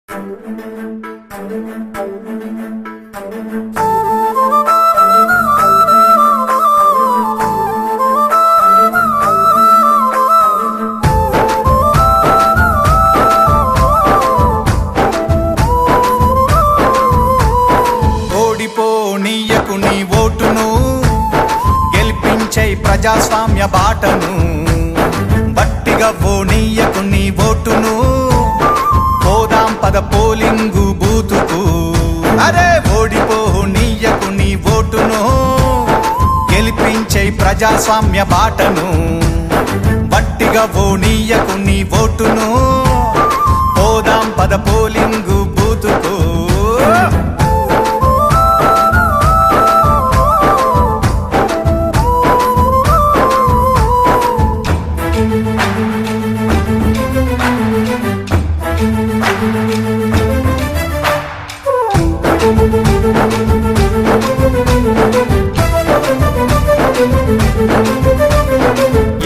ఓడిపోనీయకు నీ ఓటును, గెలిపించై ప్రజాస్వామ్య బాటను. బట్టిగా ఓనీయకు నీ ఓటును, పోదాం పద పోలింగు బూతుకు. అరే ఓడిపోనీయకు నీ ఓటును, గెలిపించై ప్రజాస్వామ్య బాటను. బట్టిగా ఓనీయకు నీ ఓటును, పోదాం పద పోలింగు బూతుకు.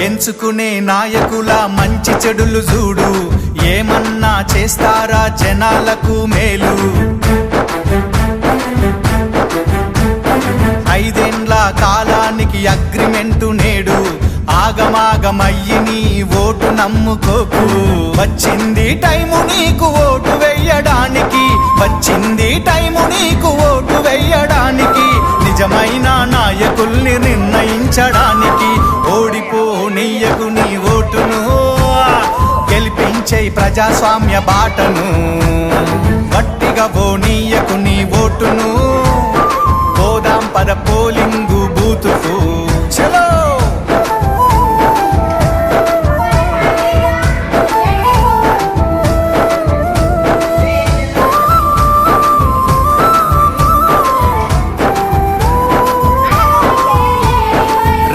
ఎంచుకునే నాయకుల మంచి చెడులు చూడు, ఏమన్నా చేస్తారా జనాలకు మేలు. 5 ఏండ్ల కాలానికి అగ్రిమెంటు నేడు, ఆగమాగమయ్యి నీ ఓటు నమ్ముకోకు. వచ్చింది టైము నీకు ఓటు వెయ్యడానికి, వచ్చింది టైము నీకు ఓటు వెయ్యడానికి. నిజమైన నాయకుల్ని నిర్ణయించడానికి. ఓడిపోనీయకు నీ ఓటును, గెలిపించై ప్రజాస్వామ్య బాటను. గట్టిగా ఓనీయకు నీ ఓటును, పోదాం పద పోలింగు బూతుకు. చలో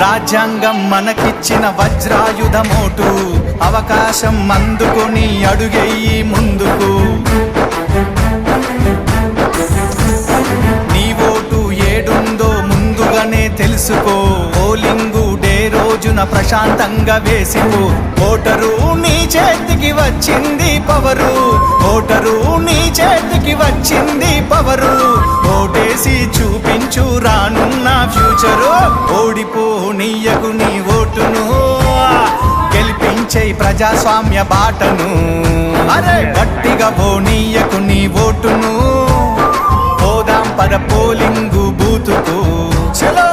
రాజ్యాంగం మనకిచ్చిన వజ్రాయుధమోటు, అవకాశం అందుకొని అడుగెయ్యి ముందుకు. నీ ఓటు ఏడుందో ముందుగానే తెలుసుకో, పోలింగు డే రోజున ప్రశాంతంగా వేసిపో. ఓటరు నీ చేతికి వచ్చింది పవరు, ఓటరు నీ చేతికి వచ్చింది పవరు. ఓటేసి చూపించు రానున్న ఫ్యూచరు. ఓడిపోనీయకు నీ ఓటును, గెలిపించై ప్రజాస్వామ్య బాటను. అరే గట్టిగా ఓనీయకు నీ ఓటును, పోదాం పద పోలింగు బూతుకు. చలో